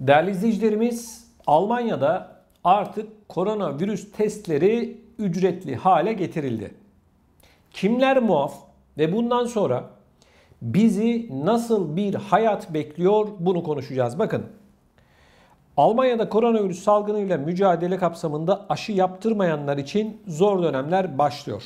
Değerli izleyicilerimiz, Almanya'da artık koronavirüs testleri ücretli hale getirildi. Kimler muaf ve bundan sonra bizi nasıl bir hayat bekliyor bunu konuşacağız. Bakın, Almanya'da koronavirüs salgınıyla mücadele kapsamında aşı yaptırmayanlar için zor dönemler başlıyor.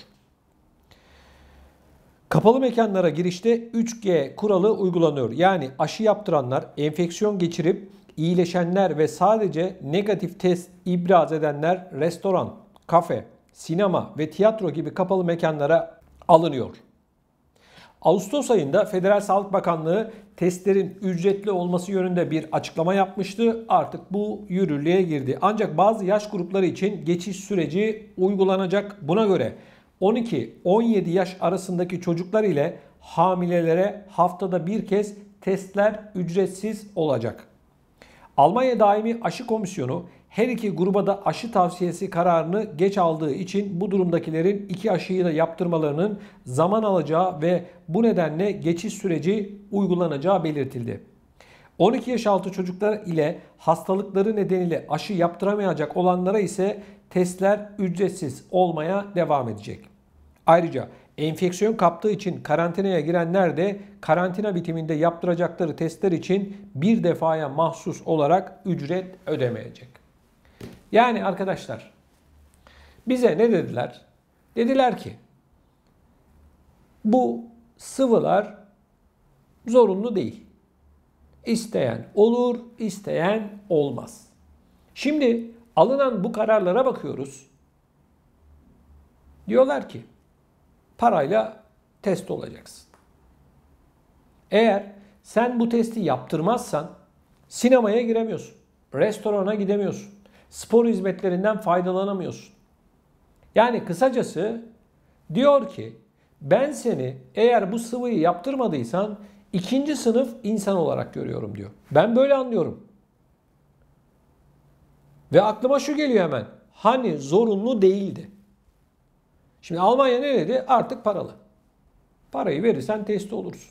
Kapalı mekanlara girişte 3G kuralı uygulanıyor. Yani aşı yaptıranlar, enfeksiyon geçirip iyileşenler ve sadece negatif test ibraz edenler restoran, kafe, sinema ve tiyatro gibi kapalı mekanlara alınıyor. Ağustos ayında Federal Sağlık Bakanlığı testlerin ücretli olması yönünde bir açıklama yapmıştı. Artık bu yürürlüğe girdi. Ancak bazı yaş grupları için geçiş süreci uygulanacak. Buna göre 12-17 yaş arasındaki çocuklar ile hamilelere haftada bir kez testler ücretsiz olacak. Almanya Daimi Aşı Komisyonu her iki gruba da aşı tavsiyesi kararını geç aldığı için bu durumdakilerin iki aşıyı da yaptırmalarının zaman alacağı ve bu nedenle geçiş süreci uygulanacağı belirtildi. 12 yaş altı çocuklar ile hastalıkları nedeniyle aşı yaptıramayacak olanlara ise testler ücretsiz olmaya devam edecek. Ayrıca enfeksiyon kaptığı için karantinaya girenler de karantina bitiminde yaptıracakları testler için bir defaya mahsus olarak ücret ödemeyecek. Yani arkadaşlar, bize ne dediler? Dediler ki bu sıvılar zorunlu değil. İsteyen olur, isteyen olmaz. Şimdi alınan bu kararlara bakıyoruz. Diyorlar ki parayla test olacaksın. Eğer sen bu testi yaptırmazsan sinemaya giremiyorsun, restorana gidemiyorsun, spor hizmetlerinden faydalanamıyorsun. Yani kısacası diyor ki ben seni eğer bu sıvıyı yaptırmadıysan ikinci sınıf insan olarak görüyorum diyor. Ben böyle anlıyorum. Ve aklıma şu geliyor hemen. Hani zorunlu değildi. Şimdi Almanya ne dedi? Artık paralı. Parayı verirsen testi olursun.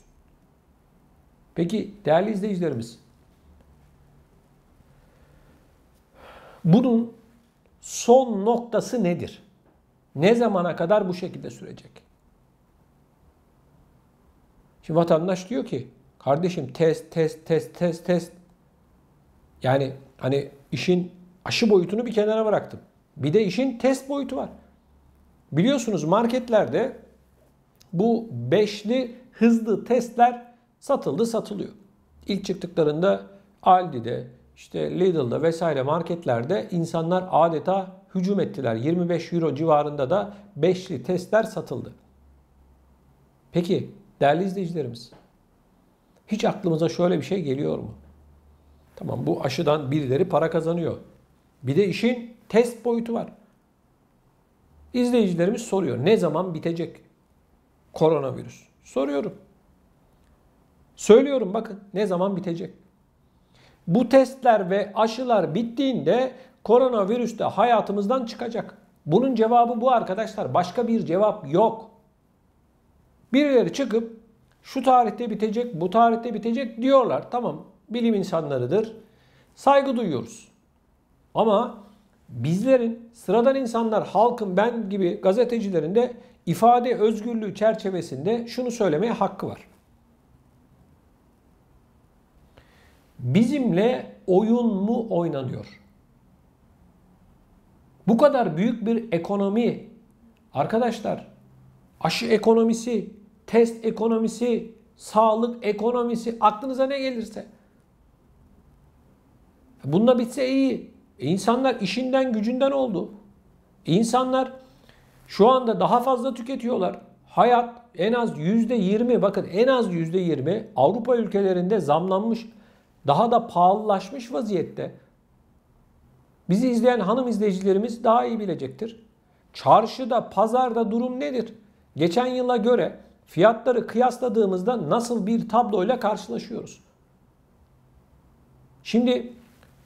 Peki değerli izleyicilerimiz, bunun son noktası nedir? Ne zamana kadar bu şekilde sürecek? Şimdi vatandaş diyor ki kardeşim test. Yani hani işin aşı boyutunu bir kenara bıraktım. Bir de işin test boyutu var. Biliyorsunuz marketlerde bu beşli hızlı testler satılıyor. İlk çıktıklarında Aldi'de, işte Lidl'da vesaire marketlerde insanlar adeta hücum ettiler. 25 euro civarında da beşli testler satıldı. Peki değerli izleyicilerimiz, hiç aklımıza şöyle bir şey geliyor mu? Tamam, bu aşıdan birileri para kazanıyor. Bir de işin test boyutu var. İzleyicilerimiz soruyor. Ne zaman bitecek koronavirüs? Soruyorum. Söylüyorum bakın ne zaman bitecek? Bu testler ve aşılar bittiğinde koronavirüs de hayatımızdan çıkacak. Bunun cevabı bu arkadaşlar. Başka bir cevap yok. Birileri çıkıp şu tarihte bitecek, bu tarihte bitecek diyorlar. Tamam, bilim insanlarıdır. Saygı duyuyoruz. Ama bizlerin, sıradan insanlar, halkın, ben gibi gazetecilerin de ifade özgürlüğü çerçevesinde şunu söylemeye hakkı var. Bizimle oyun mu oynanıyor? Bu kadar büyük bir ekonomi, arkadaşlar, aşı ekonomisi, test ekonomisi, sağlık ekonomisi, aklınıza ne gelirse. Bununla bitse iyi. İnsanlar işinden gücünden oldu. İnsanlar şu anda daha fazla tüketiyorlar. Hayat en az %20, bakın en az %20 Avrupa ülkelerinde zamlanmış, daha da pahalılaşmış vaziyette. Bizi izleyen hanım izleyicilerimiz daha iyi bilecektir. Çarşıda, pazarda durum nedir? Geçen yıla göre fiyatları kıyasladığımızda nasıl bir tabloyla karşılaşıyoruz? Şimdi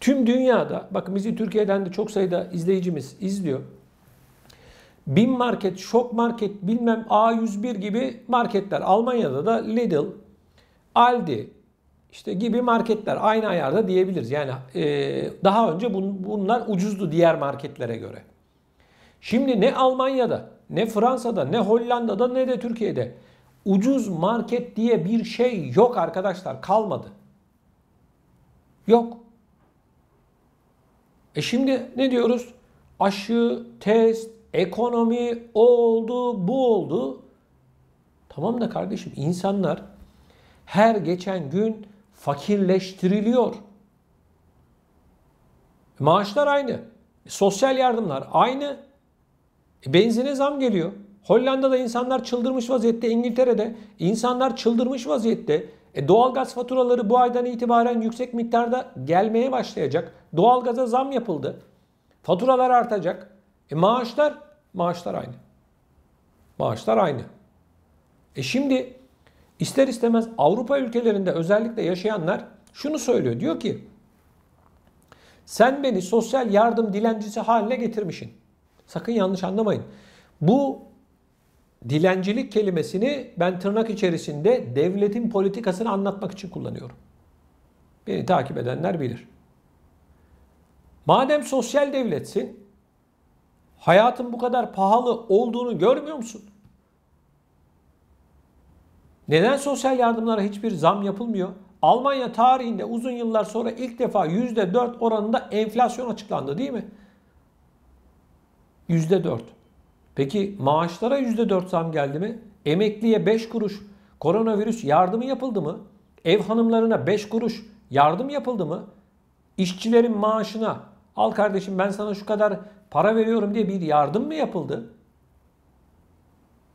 tüm dünyada, bakın bizi Türkiye'den de çok sayıda izleyicimiz izliyor. BİM Market, Şok Market, bilmem A101 gibi marketler. Almanya'da da Lidl, Aldi, işte gibi marketler aynı ayarda diyebiliriz. Yani daha önce bunlar ucuzdu diğer marketlere göre. Şimdi ne Almanya'da, ne Fransa'da, ne Hollanda'da, ne de Türkiye'de ucuz market diye bir şey yok arkadaşlar. Kalmadı. Yok. Şimdi ne diyoruz? Aşı, test, ekonomi, o oldu, bu oldu. Tamam da kardeşim, insanlar her geçen gün fakirleştiriliyor. Maaşlar aynı. Sosyal yardımlar aynı. Benzine zam geliyor. Hollanda'da insanlar çıldırmış vaziyette. İngiltere'de insanlar çıldırmış vaziyette. Doğalgaz faturaları bu aydan itibaren yüksek miktarda gelmeye başlayacak. Doğalgaza zam yapıldı. Faturalar artacak. Maaşlar aynı. Maaşlar aynı. Şimdi ister istemez Avrupa ülkelerinde özellikle yaşayanlar şunu söylüyor. Diyor ki sen beni sosyal yardım dilencisi haline getirmişsin. Sakın yanlış anlamayın. Bu dilencilik kelimesini ben tırnak içerisinde devletin politikasını anlatmak için kullanıyorum. Beni takip edenler bilir. Madem sosyal devletsin, hayatın bu kadar pahalı olduğunu görmüyor musun? Neden sosyal yardımlara hiçbir zam yapılmıyor? Almanya tarihinde uzun yıllar sonra ilk defa %4 oranında enflasyon açıklandı değil mi? %4. Peki maaşlara %4 zam geldi mi? Emekliye 5 kuruş koronavirüs yardımı yapıldı mı? Ev hanımlarına 5 kuruş yardım yapıldı mı? İşçilerin maaşına al kardeşim ben sana şu kadar para veriyorum diye bir yardım mı yapıldı?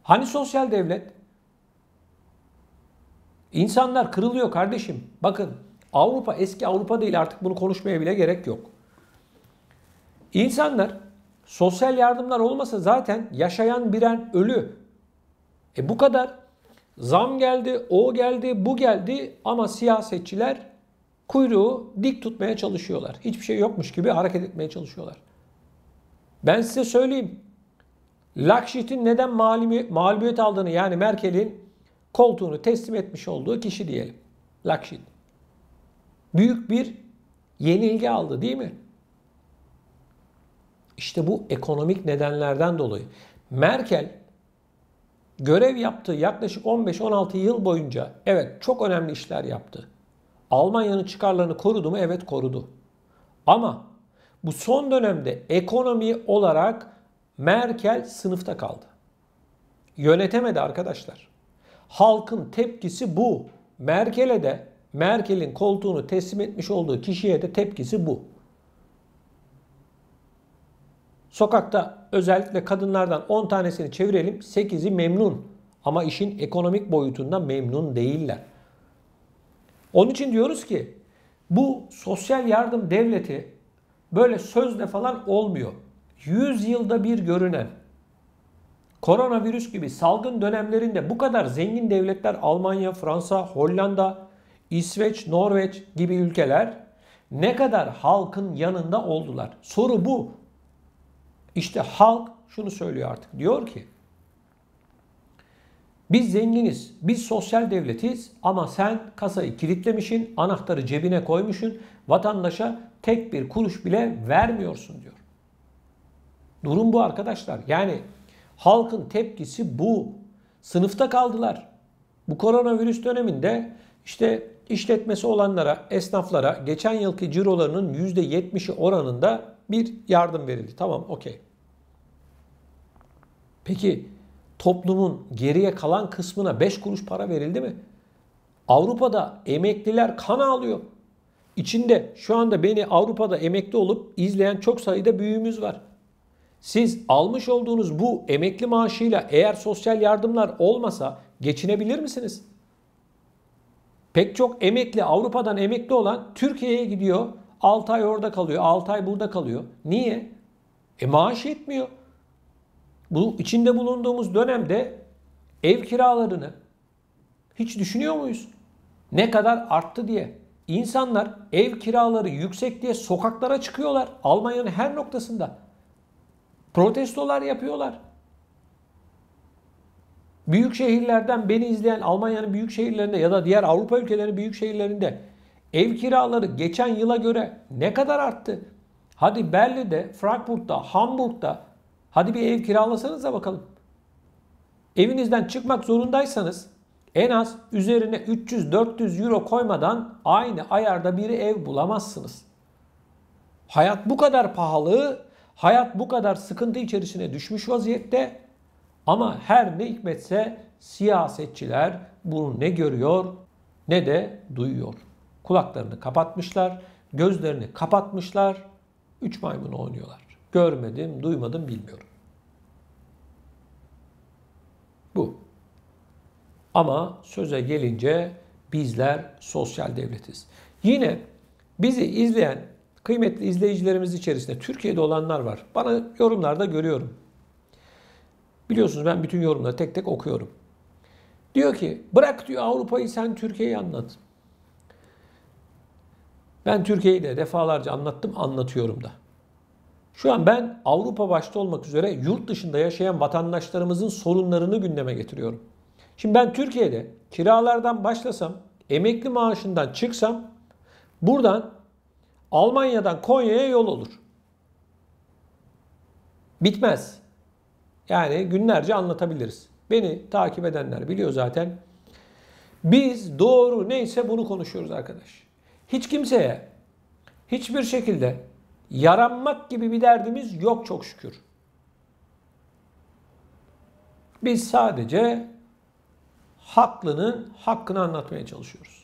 Hani sosyal devlet? İnsanlar kırılıyor kardeşim. Bakın Avrupa eski Avrupa değil, artık bunu konuşmaya bile gerek yok. İnsanlar sosyal yardımlar olmasa zaten yaşayan birer ölü. Bu kadar zam geldi, o geldi, bu geldi ama siyasetçiler kuyruğu dik tutmaya çalışıyorlar. Hiçbir şey yokmuş gibi hareket etmeye çalışıyorlar. Ben size söyleyeyim. Laschet'in neden mağlubiyet aldığını, yani Merkel'in koltuğunu teslim etmiş olduğu kişi diyelim. Laschet. Büyük bir yenilgi aldı değil mi? İşte bu ekonomik nedenlerden dolayı. Merkel görev yaptığı yaklaşık 15-16 yıl boyunca evet çok önemli işler yaptı. Almanya'nın çıkarlarını korudu mu? Evet korudu. Ama bu son dönemde ekonomi olarak Merkel sınıfta kaldı. Yönetemedi arkadaşlar. Halkın tepkisi bu. Merkel'e de, Merkel'in koltuğunu teslim etmiş olduğu kişiye de tepkisi bu. Sokakta özellikle kadınlardan 10 tanesini çevirelim, 8'i memnun. Ama işin ekonomik boyutundan memnun değiller. Onun için diyoruz ki bu sosyal yardım devleti böyle sözle falan olmuyor. 100 yılda bir görünen, koronavirüs gibi salgın dönemlerinde bu kadar zengin devletler Almanya, Fransa, Hollanda, İsveç, Norveç gibi ülkeler ne kadar halkın yanında oldular? Soru bu. İşte halk şunu söylüyor artık. Diyor ki biz zenginiz, biz sosyal devletiz ama sen kasayı kilitlemişsin, anahtarı cebine koymuşsun, vatandaşa tek bir kuruş bile vermiyorsun diyor. Durum bu arkadaşlar. Yani halkın tepkisi bu. Sınıfta kaldılar. Bu koronavirüs döneminde işte işletmesi olanlara, esnaflara geçen yılki cirolarının %70'i oranında bir yardım verildi. Tamam, okey. Peki toplumun geriye kalan kısmına 5 kuruş para verildi mi? Avrupa'da emekliler kan ağlıyor. İçinde şu anda beni Avrupa'da emekli olup izleyen çok sayıda büyüğümüz var. Siz almış olduğunuz bu emekli maaşıyla eğer sosyal yardımlar olmasa geçinebilir misiniz? Pek çok emekli, Avrupa'dan emekli olan Türkiye'ye gidiyor. 6 ay orada kalıyor, 6 ay burada kalıyor. Niye? Maaş yetmiyor. Bu içinde bulunduğumuz dönemde ev kiralarını hiç düşünüyor muyuz? Ne kadar arttı diye. İnsanlar ev kiraları yüksek diye sokaklara çıkıyorlar. Almanya'nın her noktasında. Protestolar yapıyorlar. Büyük şehirlerden beni izleyen Almanya'nın büyük şehirlerinde ya da diğer Avrupa ülkelerinin büyük şehirlerinde Ev kiraları geçen yıla göre ne kadar arttı? Hadi Berlin'de, Frankfurt'ta, Hamburg'da hadi bir ev kiralasanıza bakalım. Evinizden çıkmak zorundaysanız en az üzerine 300-400 euro koymadan aynı ayarda bir ev bulamazsınız. Hayat bu kadar pahalı, hayat bu kadar sıkıntı içerisine düşmüş vaziyette ama her ne hikmetse siyasetçiler bunu ne görüyor ne de duyuyor. Kulaklarını kapatmışlar, gözlerini kapatmışlar, üç maymun oynuyorlar. Görmedim, duymadım, bilmiyorum. Bu. Ama söze gelince bizler sosyal devletiz. Yine bizi izleyen kıymetli izleyicilerimiz içerisinde Türkiye'de olanlar var. Bana yorumlarda görüyorum. Biliyorsunuz ben bütün yorumları tek tek okuyorum. Diyor ki bırak diyor Avrupa'yı, sen Türkiye'yi anlat. Ben Türkiye'yi de defalarca anlattım, anlatıyorum da. Şu an ben Avrupa başta olmak üzere yurt dışında yaşayan vatandaşlarımızın sorunlarını gündeme getiriyorum. Şimdi ben Türkiye'de kiralardan başlasam, emekli maaşından çıksam buradan Almanya'dan Konya'ya yol olur. Bitmez. Yani günlerce anlatabiliriz. Beni takip edenler biliyor zaten. Biz doğru neyse bunu konuşuyoruz arkadaş. Hiç kimseye hiçbir şekilde yaranmak gibi bir derdimiz yok çok şükür. Biz sadece haklının hakkını anlatmaya çalışıyoruz.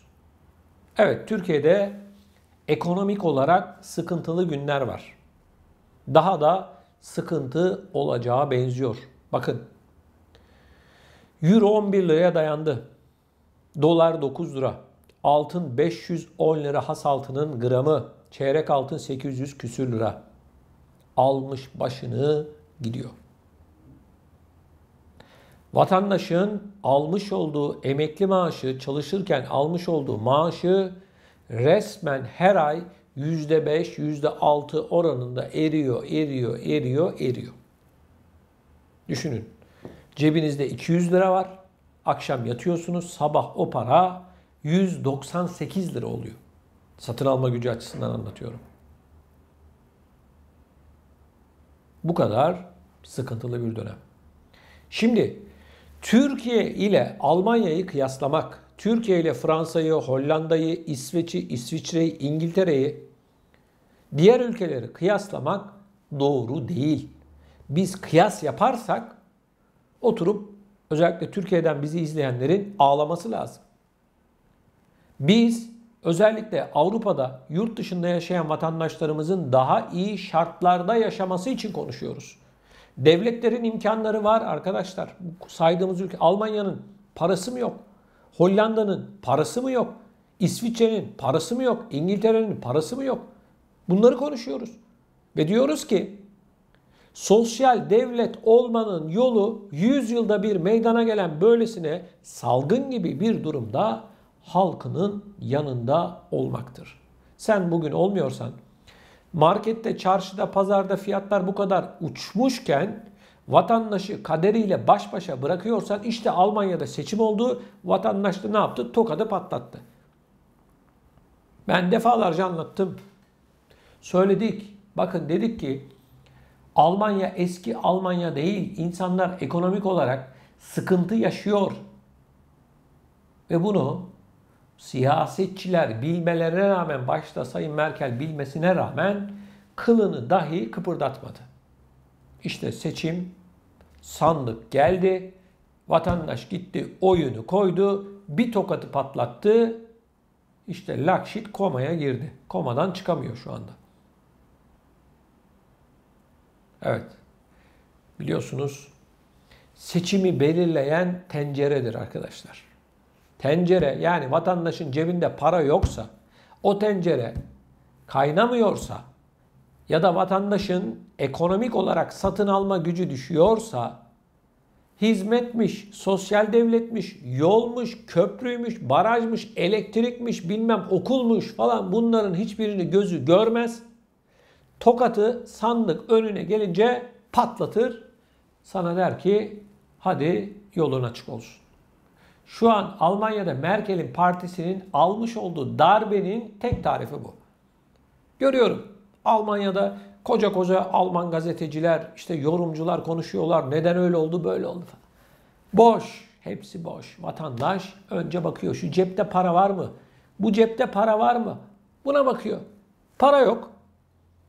Evet, Türkiye'de ekonomik olarak sıkıntılı günler var. Daha da sıkıntı olacağı benziyor. Bakın, Euro 11 liraya dayandı. Dolar 9 lira. Altın 510 lira has altının gramı. Çeyrek altın 800 küsür lira. Almış başını gidiyor. Vatandaşın almış olduğu emekli maaşı, çalışırken almış olduğu maaşı resmen her ay %5, %6 oranında eriyor. Düşünün. Cebinizde 200 lira var. Akşam yatıyorsunuz. Sabah o para 198 lira oluyor. Satın alma gücü açısından anlatıyorum. Bu kadar sıkıntılı bir dönem. Şimdi Türkiye ile Almanya'yı kıyaslamak, Türkiye ile Fransa'yı, Hollanda'yı, İsviçre'yi, İngiltere'yi, diğer ülkeleri kıyaslamak doğru değil. Biz kıyas yaparsak oturup özellikle Türkiye'den bizi izleyenlerin ağlaması lazım. Biz özellikle Avrupa'da yurt dışında yaşayan vatandaşlarımızın daha iyi şartlarda yaşaması için konuşuyoruz. Devletlerin imkanları var arkadaşlar. Saydığımız ülke, Almanya'nın parası mı yok? Hollanda'nın parası mı yok? İsviçre'nin parası mı yok? İngiltere'nin parası mı yok? Bunları konuşuyoruz. Ve diyoruz ki sosyal devlet olmanın yolu 100 yılda bir meydana gelen böylesine salgın gibi bir durumda halkının yanında olmaktır. Sen bugün olmuyorsan, markette, çarşıda, pazarda fiyatlar bu kadar uçmuşken vatandaşı kaderiyle baş başa bırakıyorsan, işte Almanya'da seçim oldu, vatandaş da ne yaptı? Tokadı patlattı. Ben defalarca anlattım. Söyledik. Bakın dedik ki Almanya eski Almanya değil. İnsanlar ekonomik olarak sıkıntı yaşıyor. Ve bunu siyasetçiler bilmelerine rağmen, başta Sayın Merkel bilmesine rağmen kılını dahi kıpırdatmadı. İşte seçim, sandık geldi, vatandaş gitti, oyunu koydu, bir tokatı patlattı. İşte Lakşit komaya girdi. Komadan çıkamıyor şu anda. Evet, biliyorsunuz seçimi belirleyen tenceredir arkadaşlar. Tencere, yani vatandaşın cebinde para yoksa, o tencere kaynamıyorsa ya da vatandaşın ekonomik olarak satın alma gücü düşüyorsa, hizmetmiş, sosyal devletmiş, yolmuş, köprüymüş, barajmış, elektrikmiş, bilmem okulmuş falan, bunların hiçbirini gözü görmez. Tokatı sandık önüne gelince patlatır. Sana der ki hadi yolun açık olsun. Şu an Almanya'da Merkel'in partisinin almış olduğu darbenin tek tarifi bu. Görüyorum. Almanya'da koca koca Alman gazeteciler, işte yorumcular konuşuyorlar. Neden öyle oldu, böyle oldu falan. Boş. Hepsi boş. Vatandaş önce bakıyor. Şu cepte para var mı? Bu cepte para var mı? Buna bakıyor. Para yok.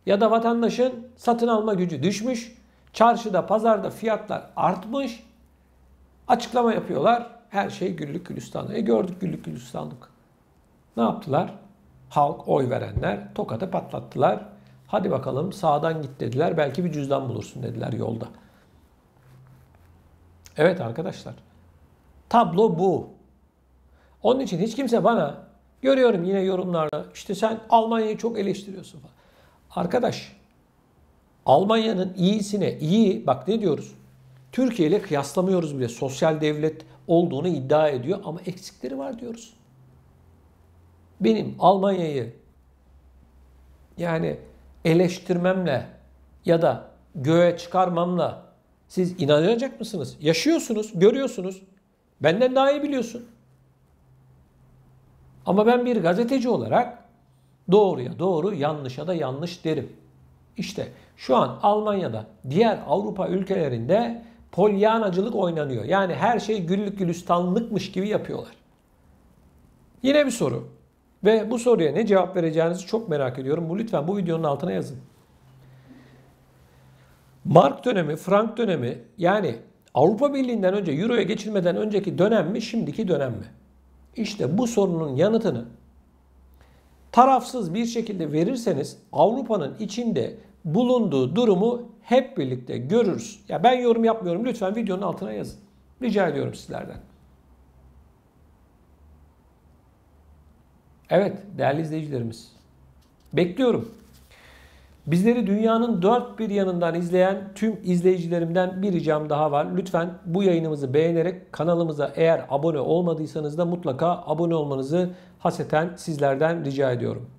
Ya da vatandaşın satın alma gücü düşmüş. Çarşıda, pazarda fiyatlar artmış. Açıklama yapıyorlar. Her şey güllük gülistanlık. Gördük güllük gülistanlık. Ne yaptılar? Halk, oy verenler tokadı patlattılar. Hadi bakalım sağdan git dediler. Belki bir cüzdan bulursun dediler yolda. Evet arkadaşlar. Tablo bu. Onun için hiç kimse bana, görüyorum yine yorumlarda, işte sen Almanya'yı çok eleştiriyorsun falan. Arkadaş, Almanya'nın iyisine iyi, bak ne diyoruz? Türkiye ile kıyaslamıyoruz bile. Sosyal devlet olduğunu iddia ediyor ama eksikleri var diyoruz. Benim Almanya'yı yani eleştirmemle ya da göğe çıkarmamla siz inanacak mısınız? Yaşıyorsunuz, görüyorsunuz. Benden daha iyi biliyorsun. Ama ben bir gazeteci olarak doğruya doğru, yanlışa da yanlış derim. İşte şu an Almanya'da, diğer Avrupa ülkelerinde polyanacılık oynanıyor. Yani her şey güllük gülistanlıkmış gibi yapıyorlar. Yine bir soru. Ve bu soruya ne cevap vereceğinizi çok merak ediyorum. Lütfen bu videonun altına yazın. Mark dönemi, Frank dönemi, yani Avrupa Birliği'nden önce, Euro'ya geçilmeden önceki dönem mi, şimdiki dönem mi? İşte bu sorunun yanıtını tarafsız bir şekilde verirseniz Avrupa'nın içinde bulunduğu durumu hep birlikte görürüz. Ya ben yorum yapmıyorum. Lütfen videonun altına yazın. Rica ediyorum sizlerden. Evet değerli izleyicilerimiz. Bekliyorum. Bizleri dünyanın dört bir yanından izleyen tüm izleyicilerimden bir ricam daha var. Lütfen bu yayınımızı beğenerek kanalımıza eğer abone olmadıysanız da mutlaka abone olmanızı hasreten sizlerden rica ediyorum.